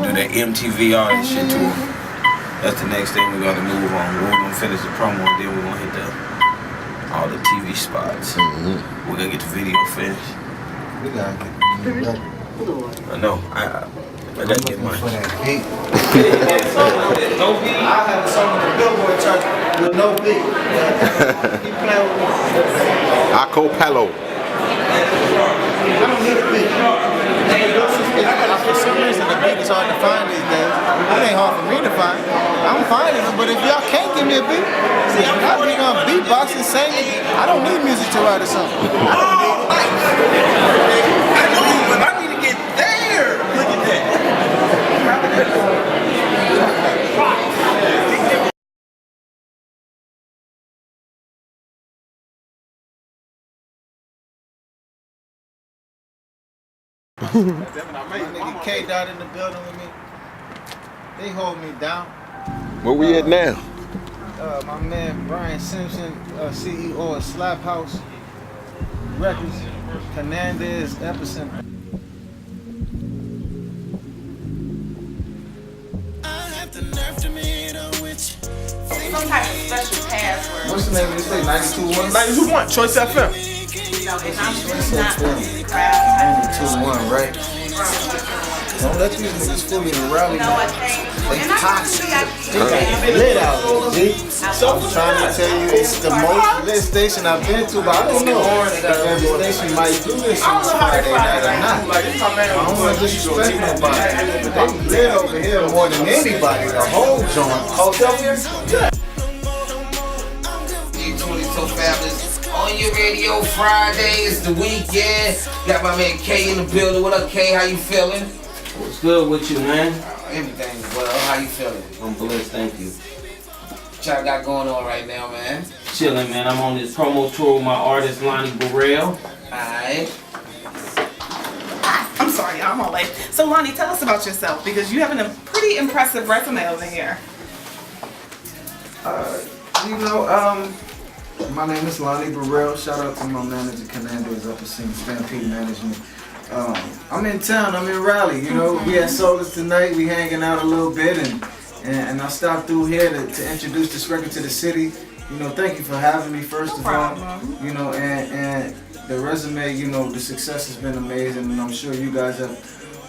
gotta do that MTV, all that shit too. That's the next thing we gotta move on. We're gonna finish the promo and then we're gonna hit all the TV spots. We're gonna get the video finished. We gotta get the record. I know. I gotta get mine. For that beat. No beat. I have a song on the Billboard chart with no beat. Keep playing with me. Acapella. I don't need a beat. For some reason, the beat is hard to find these days. It ain't hard for me to find. I'm finding it, but if y'all can't give me a beat, see, I'm not big on beatboxing, singing. I don't need music to write a song. I don't need it. I know, but I need to get there. Look at that. My nigga K Dot in the building with me. They hold me down. Where we at now? My man Brian Simpson, CEO of Slap House Records, Hernandez Epicenter. Some type of special password. What's the name of this thing? 92.1? 92.1 Choice FM. No, it's not. 92.1, right? Don't let these niggas fool you in Raleigh. No, I think. They toxic. They lit out here, G. So I'm trying to tell you, it's the most lit station I've been to, but I don't know if every station might do this on Friday night or not. I don't want to disrespect nobody, but they lit over here more than anybody. The whole joint. Hotel here? So fabulous. On your radio Friday, it's the weekend. Got my man K in the building. What up, K? How you feeling? What's good with you, man? Everything's well. How you feeling? I'm blessed, thank you. What y'all got going on right now, man? Chilling, man. I'm on this promo tour with my artist, Lonny Bereal. Alright. I'm sorry, y'all, I'm all late. So, Lonny, tell us about yourself because you have a pretty impressive resume over here. My name is Lonny Bereal. Shout out to my manager, Hernandez Epicenter, Stampede Management. I'm in town. I'm in Raleigh. You know, we at Solis tonight. We hanging out a little bit, and I stopped through here to introduce this record to the city. You know, thank you for having me first of all. You know, and the resume. You know, the success has been amazing, and I'm sure you guys have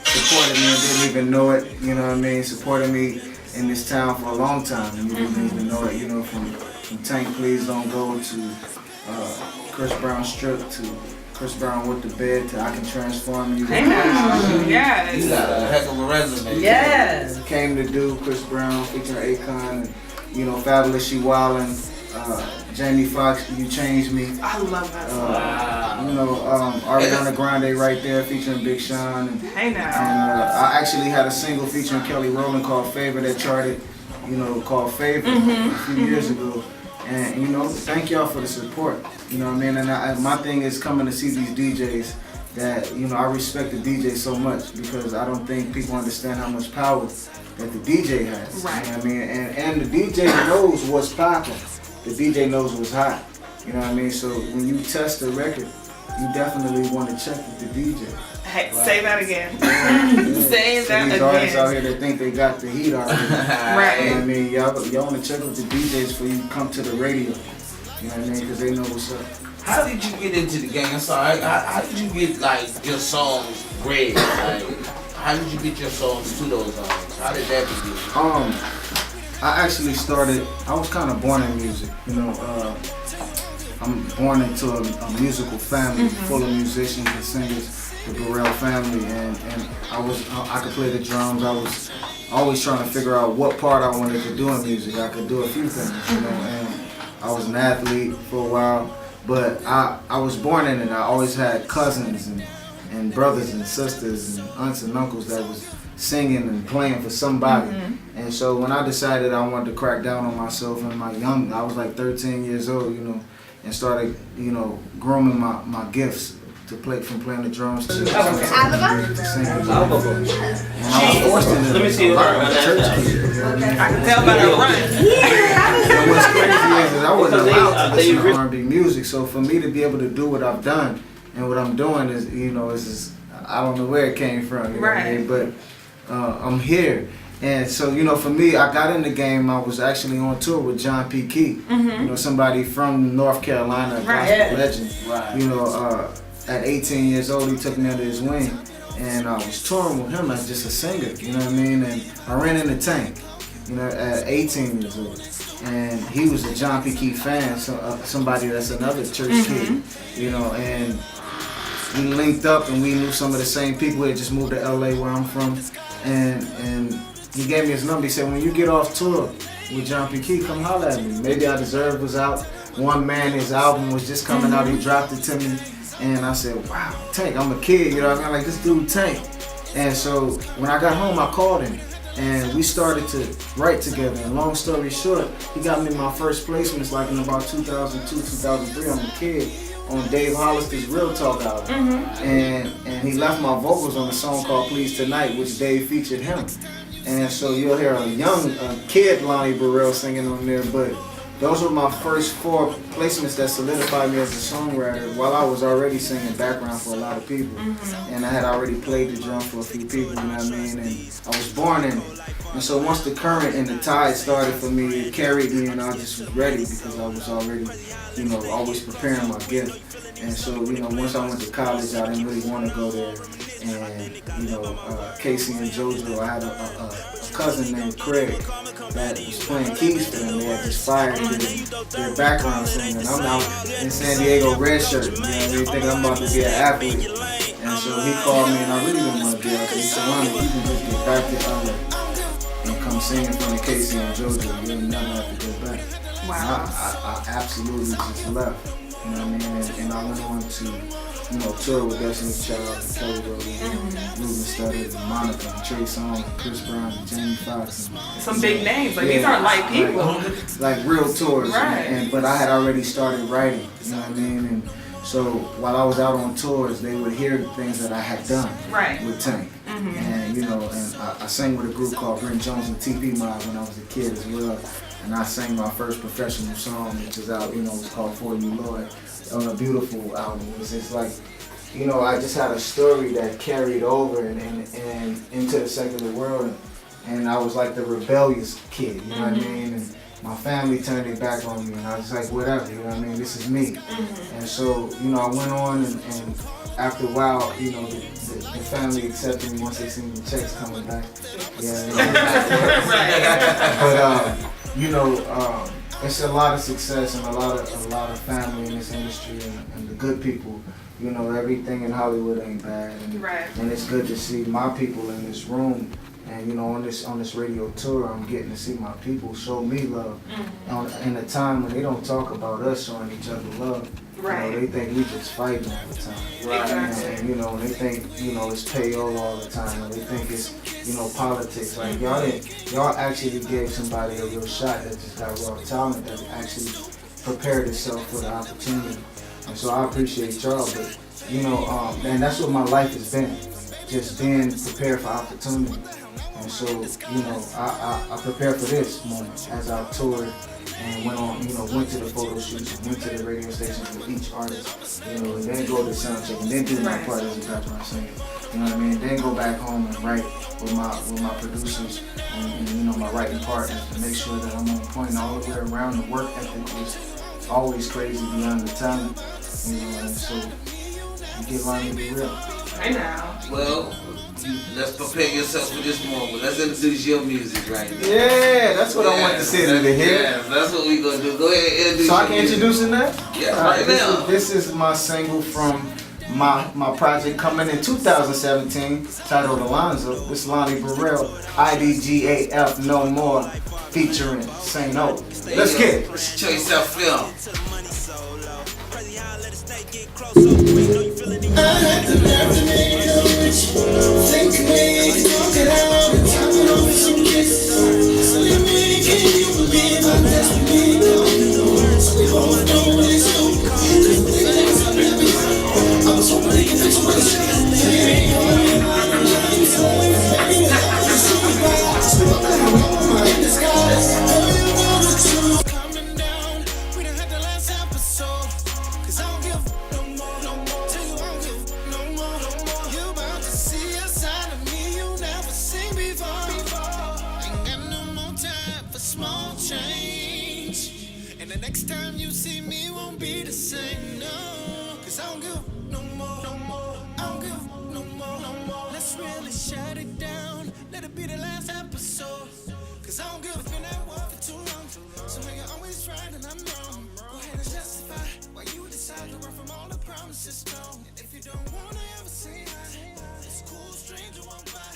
supported me and didn't even know it. You know what I mean? Supported me in this town for a long time, and you didn't even know it. You know, from Tank Please Don't Go to Chris Brown Strip to Chris Brown With the Bed to I Can Transform You. Yes. You got a heck of a resume. Yes. Came to do Chris Brown featuring Akon and, you know, Fabulous She Wildin', Jamie Foxx, You Changed Me. I love that song. You know, Ariana Grande right there featuring Big Sean. And I actually had a single featuring Kelly Rowland called Favor that charted, you know, called Favor a few years ago. And, you know, thank y'all for the support. You know what I mean? And my thing is coming to see these DJs that, you know, I respect the DJ so much because I don't think people understand how much power that the DJ has. Right. You know what I mean? And the DJ knows what's popping. The DJ knows what's hot. You know what I mean? So when you test the record, you definitely want to check with the DJ. Hey, say that again. Say that again. These artists out here that think they got the heat already. Right. You know what I mean? Y'all want to check with the DJs before you come to the radio. You know what I mean? Because they know what's up. How did you get into the game? I'm sorry. How did you get like your songs read? Like, how did you get your songs to those songs? How did that begin? I actually started. I was kind of born in music. You know, I'm born into a musical family full of musicians and singers. The Bereal family, and I could play the drums. I was always trying to figure out what part I wanted to do in music. I could do a few things, you know, and I was an athlete for a while, but I was born in it. I always had cousins and brothers and sisters and aunts and uncles that was singing and playing for somebody. And so when I decided I wanted to crack down on myself in I was like 13 years old, you know, and started, you know, grooming my gifts. To play from playing the drums to singing. And I was forced into Let me see a lot of church kids. I can tell by the run. And what's crazy is I wasn't allowed to listen to R&B music, so for me to be able to do what I've done and what I'm doing is, you know, is just, I don't know where it came from, you know what I mean? But I'm here. And so, you know, for me, I got in the game. I was actually on tour with John P. Key, you know, somebody from North Carolina, a gospel legend. Right. You know, at 18 years old, he took me under his wing, and I was touring with him as just a singer. You know what I mean? And I ran in the Tank, you know, at 18 years old. And he was a John P. Key fan, so, somebody that's another church kid, you know, and we linked up and we knew some of the same people. He had just moved to LA where I'm from, and he gave me his number. He said, when you get off tour with John P. Key, come holler at me. Maybe I Deserve was out. One Man, his album was just coming out. He dropped it to me. And I said, wow, Tank, I'm a kid, you know what I mean? Like, this dude Tank. And so when I got home, I called him. And we started to write together. And long story short, he got me my first placements like in about 2002, 2003. I'm a kid. On Dave Hollister's Real Talk album. And he left my vocals on a song called Please Tonight, which Dave featured him. And so you'll hear a kid Lonny Bereal singing on there, but those were my first 4 placements that solidified me as a songwriter while I was already singing background for a lot of people. And I had already played the drum for a few people, you know what I mean? And I was born in it. And so once the current and the tide started for me, it carried me and I just was ready because I was already, you know, always preparing my gift. And so, you know, once I went to college, I didn't really want to go there. And, you know, Casey and JoJo, I had a cousin named Craig that was playing keys for them. They had just fired their background singer. And I'm out in San Diego red shirt, you know what I mean? Thinking I'm about to be an athlete. And so he called me and I really didn't want to be out there. He said, Lonny, you can just get back to LA and come sing in front of Casey and JoJo. You'll never have to go back. Wow. I absolutely just left. You know what I mean? And I went on to, you know, tour with Destiny's Child, and Kelly Rowland, Ruben Studdard, and Monica, and Trey Songz, and Chris Brown, and Jamie Foxx. Some big names. Like, these aren't light people. Like real tours. Right. But I had already started writing, you know what I mean? And so while I was out on tours, they would hear the things that I had done with Tank. And, you know, and I sang with a group called Brent Jones and TP Mob when I was a kid as well. And I sang my first professional song, which is out, you know, it's called For You, Lord, on a beautiful album. It's like, you know, I just had a story that carried over and into the secular world. And I was like the rebellious kid, you know what I mean? And my family turned their back on me, and I was like, whatever, you know what I mean? This is me. And so, you know, I went on, and after a while, you know, the family accepted me once they seen the checks coming back. But, you know, it's a lot of success and a lot of family in this industry and the good people. You know, everything in Hollywood ain't bad, and it's good to see my people in this room. And you know, on this radio tour, I'm getting to see my people show me love. In a time when they don't talk about us showing each other love. You know, they think we just fighting all the time. And you know, they think, you know, it's payola all the time, and they think it's, you know, politics. Like y'all actually gave somebody a real shot that just got raw talent that actually prepared itself for the opportunity. And so I appreciate y'all, but you know, and that's what my life has been, just being prepared for opportunity. And so, you know, I prepared for this moment as I toured and went on, you know, went to the photo shoots, went to the radio stations with each artist, you know, and then go to sound check, and then do my part as a background singer. You know what I mean? Then go back home and write with my producers and you know, my writing partners to make sure that I'm on point all the way around. The work ethic was always crazy beyond the talent, you know, and so you get Lonny Bereal. I know. Well, let's prepare yourself for this moment. Let's introduce your music right now. Yeah, that's what I want to say to hear. Yeah, that's what we gonna do. Go ahead and introduce. So I can introduce it now? Yeah, right now. This is my single from my project coming in 2017, titled Alonzo. This is Lonny Bereal, IDGAF No More, featuring St. O. Let's get it. Choice of film. See a side of me you never seen before. time you see me won't be the same, no. Cause I don't give no more, no more. I don't give no more, no more. Let's really shut it down. Let it be the last episode. Cause I don't give a been at war for too long. So when you're always right and I'm wrong, go ahead and justify why you decide to run from all the promises strong. And if you don't wanna ever say hi, it's cool, stranger won't buy.